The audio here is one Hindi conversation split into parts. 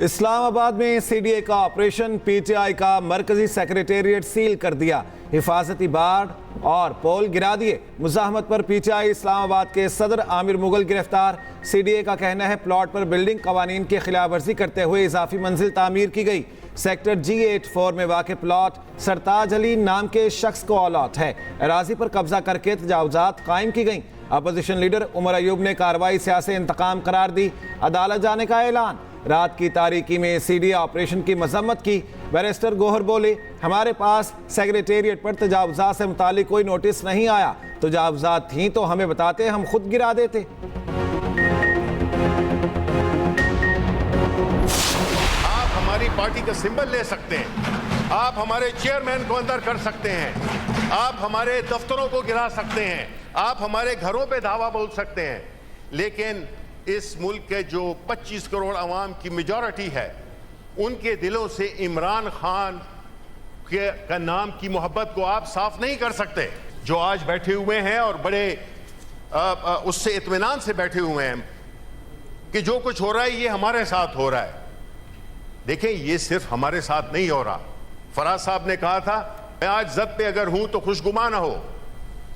इस्लामाबाद में सीडीए का ऑपरेशन, पीटीआई का मरकजी सेक्रेटेरिएट सील कर दिया, हिफाजती बाड़ और पोल गिरा दिए। मुजाहमत पर पीटीआई इस्लामाबाद के सदर आमिर मुगल गिरफ्तार। सीडीए का कहना है प्लॉट पर बिल्डिंग कवानीन की खिलाफ वर्जी करते हुए इजाफी मंजिल तामीर की गई। सेक्टर G84 में वाक़ प्लॉट सरताज अली नाम के शख्स को अलॉट है। अराजी पर कब्जा करके तजावुजात कायम की गई। अपोजिशन लीडर उमर अयूब ने कार्रवाई सियासी इंतकाम करार दी, अदालत जाने का ऐलान। रात की तारीकी में सीडीए ऑपरेशन की मजम्मत की। बैरिस्टर गोहर बोले, हमारे पास सेक्रेटेरिएट पर तजावुजात से मुतालिक कोई नोटिस नहीं आया। तजावुजात थी तो हमें बताते, हम खुद गिरा देते। आप हमारी पार्टी का सिंबल ले सकते हैं, आप हमारे चेयरमैन को अंदर कर सकते हैं, आप हमारे दफ्तरों को गिरा सकते हैं, आप हमारे घरों पे धावा बोल सकते हैं, लेकिन इस मुल्क के जो 25 करोड़ अवाम की मेजॉरिटी है, उनके दिलों से इमरान खान के का नाम की मोहब्बत को आप साफ नहीं कर सकते। जो आज बैठे हुए हैं और बड़े उससे इत्मीनान से बैठे हुए हैं कि जो कुछ हो रहा है ये हमारे साथ हो रहा है। देखें, ये सिर्फ हमारे साथ नहीं हो रहा। फराज साहब ने कहा था, मैं आज जद पे अगर हूं तो खुशगुमा ना हो,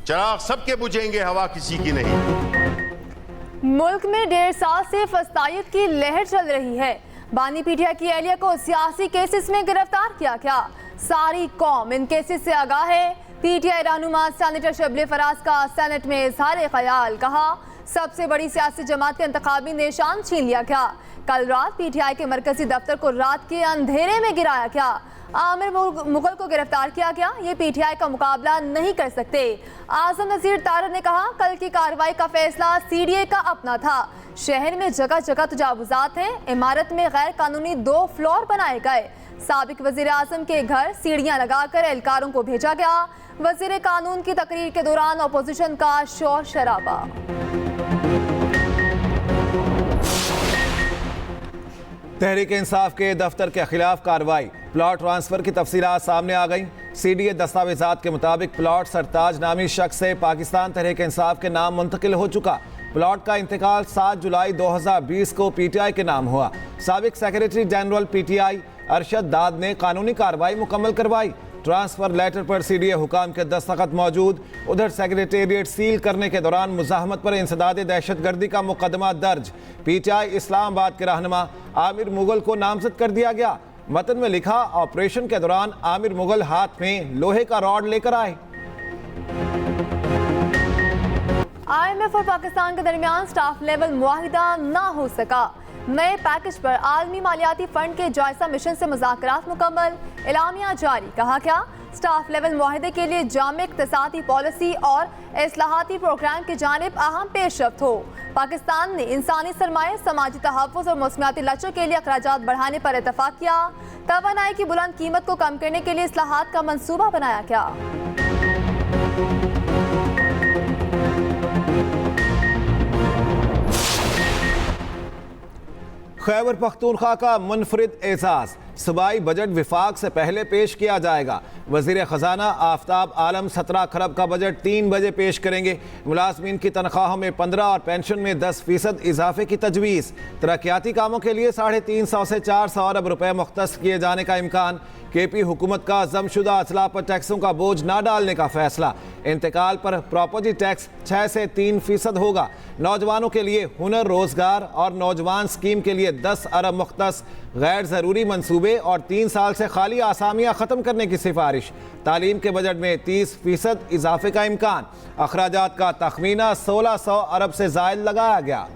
चराग सबके बुझेंगे, हवा किसी की नहीं। मुल्क में 1.5 साल से फस्तायत की लहर चल रही है। बानी पीठिया की एहलिया को सियासी केसेस में गिरफ्तार किया गया। सारी कौम इन केसेस से आगाह है। पीटीआई रहनुमा सेनेटर शबले फराज का सेनेट में इजहार ख्याल, कहा सबसे बड़ी सियासी जमात का इंतखाबी निशान छीन लिया गया। कल रात पीटीआई के मरकजी दफ्तर को रात के अंधेरे में गिराया गया। आमिर मुगल को गिरफ्तार किया गया। ये पीटीआई का मुकाबला नहीं कर सकते। आजम नज़ीर तारड़ ने कहा, कल की कार्रवाई का फैसला सीडीए का अपना था। शहर में जगह जगह तजावुजात हैं। इमारत में गैर कानूनी 2 फ्लोर बनाए गए। साबिक वजीर आजम के घर सीढ़ियां लगाकर एहलकारों को भेजा गया। वजीर कानून की तकरीर के दौरान अपोजिशन का शोर शराबा। तहरीक इंसाफ के दफ्तर के खिलाफ कार्रवाई, प्लॉट ट्रांसफर की तफसीलात सामने आ गई। सीडीए दस्तावेजात के मुताबिक प्लॉट सरताज नामी शख्स से पाकिस्तान तहरीक इंसाफ के नाम मुंतकिल हो चुका। प्लॉट का इंतकाल 7 जुलाई 2020 को पीटीआई के नाम हुआ। साबिक सेक्रेटरी जनरल पीटीआई अरशद दाद ने कानूनी कार्रवाई मुकम्मल करवाई। ट्रांसफर लेटर पर सीडीए हुकाम के दस्तखत मौजूद। उधर सेक्रेटेरिएट सील करने के दौरान मुजाहमत पर इंसदाद दहशतगर्दी का मुकदमा दर्ज। पीटीआई इस्लामाबाद के रहनुमा आमिर मुगल को नामजद कर दिया गया। मतन में लिखा, ऑपरेशन के दौरान आमिर मुगल हाथ में लोहे का रॉड लेकर आए। IMF और पाकिस्तान के दरमियान स्टाफ लेवल मुआहिदा ना हो सका। नए पैकेज पर आलमी मालियाती फंड के जायजा मिशन से मुज़ाकरात मुकम्मल, एलामिया जारी। कहा क्या, स्टाफ लेवल मुआहिदे के लिए जामे इक़्तिसादी पॉलिसी और इस्लाहाती प्रोग्राम की जानिब अहम पेशरफ्त हो। पाकिस्तान ने इंसानी सरमाए, समाजी तहफ़्फ़ुज़ और मौसमियाती लचर के लिए अखराजात बढ़ाने पर इत्तफ़ाक़ किया। तवानाई की बुलंद कीमत को कम करने के लिए इस्लाहात का मंसूबा बनाया गया। खैबर पख्तूनख्वा का मुनफरिद एजाज, सूबाई बजट विफाक से पहले पेश किया जाएगा। वजीर खजाना आफ्ताब आलम 17 खरब का बजट 3 बजे पेश करेंगे। मुलाजमीन की तनख्वाहों में 15 और पेंशन में 10% इजाफे की तजवीज़। तरक्याती कामों के लिए 350 से 400 अरब रुपए मुख्तस किए जाने का इम्कान। केपी हुकूमत का जमशुदा अचला पर टैक्सों का बोझ ना डालने का फैसला। इंतकाल पर प्रॉपर्टी टैक्स 6 से 3% होगा। नौजवानों के लिए हुनर रोजगार और नौजवान स्कीम के लिए 10 अरब मुख्तस। गैर ज़रूरी मंसूबे और 3 साल से खाली आसामियाँ ख़त्म करने की सिफारिश। तालीम के बजट में 30% इजाफे का इम्कान। अखराजात का तखमीना 1600 अरब से ज़ायद लगाया गया।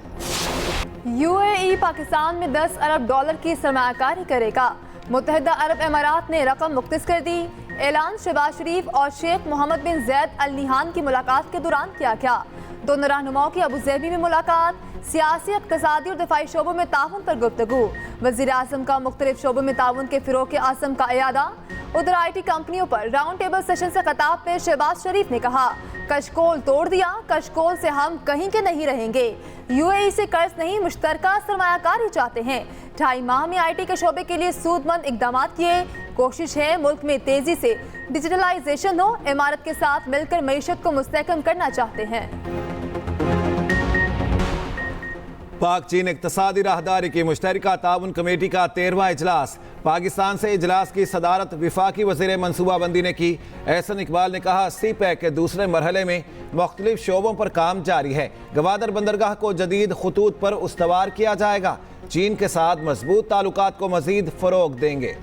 UAE पाकिस्तान में 10 अरब डॉलर की सरमायाकारी करेगा। मुत्तहिदा अरब इमारात ने रकम मुख्तस कर दी। ऐलान शहबाज शरीफ और शेख मोहम्मद बिन जैद अल निहान की मुलाकात के दौरान किया गया। दोनों रहनुमाओं की अबू ज़ैबी में मुलाकात। सियासी, इक़्तिसादी और दिफाई शोबों में ताउन पर गुफ्तगू। वज़ीर आज़म का मुख्तलिफ शोबों में ताउन के फ़िरोग़ के आज़म का इयादा। उधर IT कंपनियों पर राउंड टेबल सेशन से खिताब में शहबाज शरीफ ने कहा, कशकोल तोड़ दिया, कशकोल से हम कहीं के नहीं रहेंगे। UAE से कर्ज नहीं, मुश्तरका सरमायाकारी चाहते हैं। 2.5 माह में IT के शोबे के लिए सूदमंद इक़दाम किए। कोशिश है मुल्क में तेजी से डिजिटलाइजेशन हो। इमारत के साथ मिलकर मईशत को मुस्तहकम करना चाहते हैं। पाक चीन इक्तसादी राहदारी की मुश्तरका ताउन कमेटी का 13वां इजलास। पाकिस्तान से इजलास की सदारत विफाकी वज़ीर मनसूबाबंदी ने की। एहसन इकबाल ने कहा, सी पैक के दूसरे मरहले में मुख्तलिफ शोबों पर काम जारी है। गवादर बंदरगाह को जदीद खतूत पर उस्तवार किया जाएगा। चीन के साथ मजबूत ताल्लुकात को मजीद फ़रोग देंगे।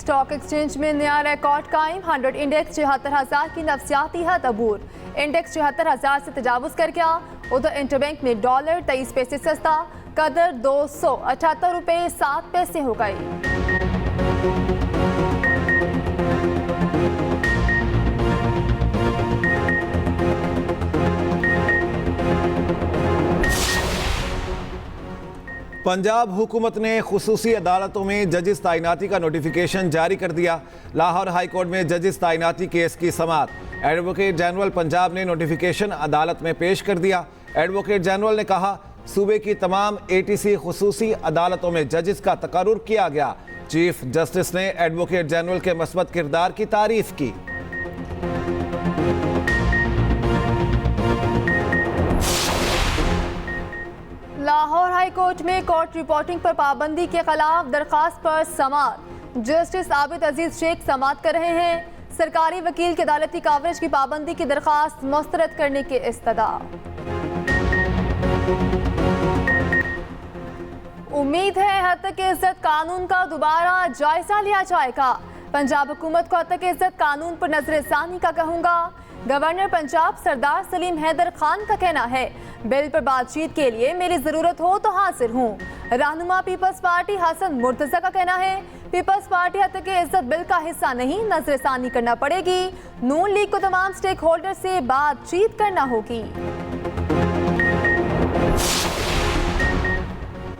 स्टॉक एक्सचेंज में नया रिकॉर्ड कायम। 100 इंडेक्स 74,000 की नफसियाती हद अबूर। इंडेक्स 74,000 से तजावुज कर गया। उधर इंटरबैंक में डॉलर 23 पैसे सस्ता, कदर 278 रुपये 7 पैसे हो गई। पंजाब हुकूमत ने खुसूसी अदालतों में जजिस तैनाती का नोटिफिकेशन जारी कर दिया। लाहौर हाई कोर्ट में जजिस तैनाती केस की समाअत। एडवोकेट जनरल पंजाब ने नोटिफिकेशन अदालत में पेश कर दिया। एडवोकेट जनरल ने कहा, सूबे की तमाम ATC खुसूसी अदालतों में जजिस का तकर्रुर किया गया। चीफ जस्टिस ने एडवोकेट जनरल के मस्बत किरदार की तारीफ की। लाहौर हाई कोर्ट में कोर्ट रिपोर्टिंग पर पाबंदी के खिलाफ दरखास्त पर समाअत। जस्टिस आबिद अजीज शेख समाअत कर रहे हैं। सरकारी वकील की अदालती कवरेज की पाबंदी की दरखास्त मुस्तरद करने के इस्तदा। उम्मीद है हद तक इज्जत कानून का दोबारा जायजा लिया जाएगा। पंजाब हुकूमत को हद तक इज्जत कानून पर नजरसानी का कहूंगा। गवर्नर पंजाब सरदार सलीम हैदर खान का कहना है, बिल पर बातचीत के लिए मेरी जरूरत हो तो हाजिर हूँ। रहनुमा पीपल्स पार्टी हसन मुर्तजा का कहना है, पीपल्स पार्टी हद तक इज्जत बिल का हिस्सा नहीं, नजरसानी करना पड़ेगी। नून लीग को तमाम स्टेक होल्डर से बातचीत करना होगी।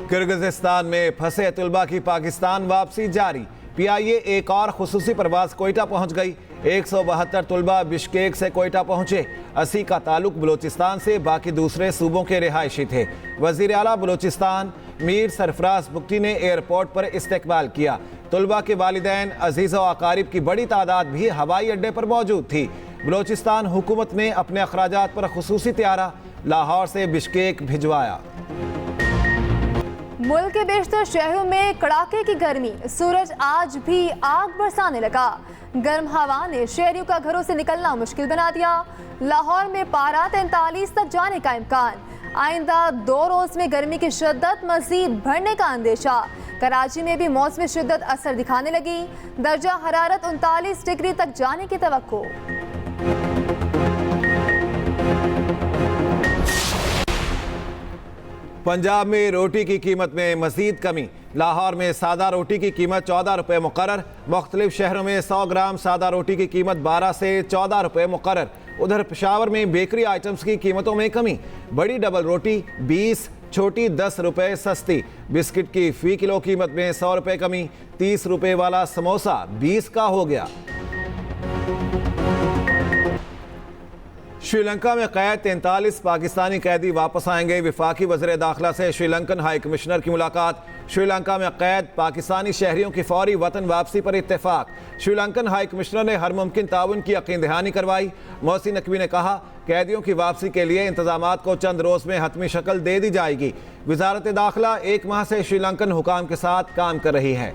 किर्गिज़स्तान में फंसे तुलबा की पाकिस्तान वापसी जारी। PIA एक और खुसूसी परवाज कोयटा पहुंच गई। 172 तुलबा बिश्केक से कोयटा पहुंचे। 80 का ताल्लुक बलोचिस्तान से, बाकी दूसरे सूबों के रिहायशी थे। वज़ीर आला बलोचिस्तान मीर सरफराज बुगटी ने एयरपोर्ट पर इस्तकबाल किया। तुलबा के वालिदैन, अजीज़ व अकारिब की बड़ी तादाद भी हवाई अड्डे पर मौजूद थी। बलोचिस्तान हुकूमत ने अपने अखराजात पर खुसूसी त्यारा लाहौर से बिश्केक भिजवाया। मुल्क के बेशतर शहरों में कड़ाके की गर्मी, सूरज आज भी आग बरसाने लगा। गर्म हवा ने शहरियों का घरों से निकलना मुश्किल बना दिया। लाहौर में पारा 43 तक जाने का इम्कान। आइंदा 2 रोज में गर्मी की शिद्दत मजीद बढ़ने का अंदेशा। कराची में भी मौसमी शिद्दत असर दिखाने लगी। दर्जा हरारत 39 डिग्री तक जाने की तवक्को। पंजाब में रोटी की कीमत में मजीद कमी। लाहौर में सादा रोटी की कीमत 14 रुपये मुकर्रर। मुख्तलिफ शहरों में 100 ग्राम सादा रोटी की कीमत 12 से 14 रुपये मुकर्रर। उधर पेशावर में बेकरी आइटम्स की कीमतों में कमी। बड़ी डबल रोटी 20, छोटी 10 रुपये सस्ती। बिस्किट की फ़ी किलो कीमत में 100 रुपये कमी। 30 रुपये वाला समोसा 20 का हो गया। श्रीलंका में कैद 43 पाकिस्तानी कैदी वापस आएंगे। विफाकी वज़ीर दाखिला से श्रीलंकन हाई कमिश्नर की मुलाकात। श्रीलंका में कैद पाकिस्तानी शहरियों की फौरी वतन वापसी पर इत्तेफाक। श्रीलंकन हाई कमिश्नर ने हर मुमकिन ताउन की यकीन दहानी करवाई। मोहसिन नकवी ने कहा, कैदियों की वापसी के लिए इंतजामात को चंद रोज में हतमी शक्ल दे दी जाएगी। वजारत दाखिला 1 माह से श्रीलंकन हुकाम के साथ काम कर रही है।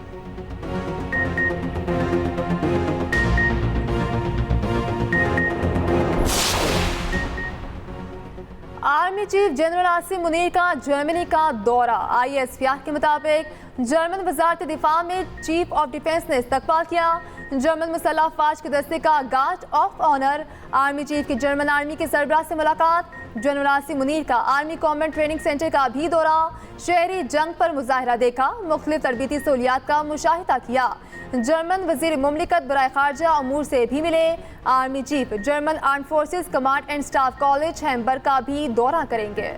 Army chief general Asim Munir का जर्मनी का दौरा। ISPR के मुताबिक जर्मन वजारत दिफा में चीफ ऑफ डिफेंस ने इस्तकबाल किया। जर्मन मुसल्लह अफवाज के दस्ते का guard of honour. Army chief की जर्मन आर्मी के सरबराह से मुलाकात। जनरल आसिम मुनीर का आर्मी कॉमेंट ट्रेनिंग सेंटर का भी दौरा। शहरी जंग पर मुजाहरा देखा। मुख्तलिफ तरबीती सहूलियात का मुशाहिदा किया। जर्मन वजीर मुमलिकत बराए खारजा अमूर से भी मिले। Army chief German arm forces command and staff college Hamburg का भी दौरा करेंगे।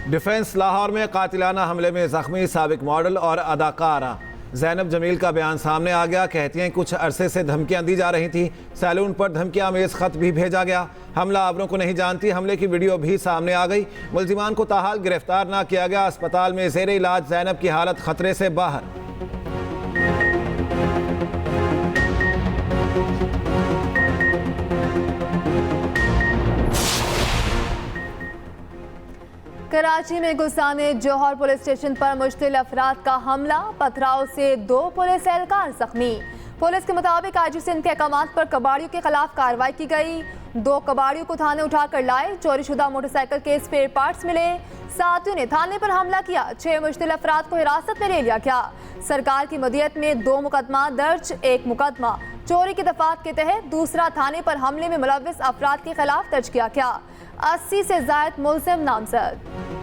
डिफेंस लाहौर में कातिलाना हमले में जख्मी साबिक मॉडल और अदाकारा जैनब जमील का बयान सामने आ गया। कहती हैं कुछ अरसे से धमकियां दी जा रही थी, सैलून पर धमकियां में खत भी भेजा गया। हमला आवरों को नहीं जानती, हमले की वीडियो भी सामने आ गई। मुल्जिमान को ताहाल गिरफ्तार ना किया गया। अस्पताल में जेर इलाज जैनब की हालत खतरे से बाहर। कराची में गुस्साने जौहर पुलिस स्टेशन पर मुश्तिल अफराद का हमला, पथराव से 2 पुलिस एहलकार जख्मी। पुलिस के मुताबिक आईजी सिंध के अहकामात पर कबाड़ियों के खिलाफ कार्रवाई की गई। 2 कबाड़ियों को थाने उठाकर लाए। चोरीशुदा मोटरसाइकिल के स्पेयर पार्ट्स मिले। साथियों ने थाने पर हमला किया। 6 मुश्तिल अफराद को हिरासत में ले लिया गया। सरकार की मदीयत में 2 मुकदमा दर्ज, 1 मुकदमा चोरी की दफात के तहत, दूसरा थाने पर हमले में मुलव्विस अफराद के खिलाफ दर्ज किया गया। 80 से ज्यादा मुल्जिम नामजद।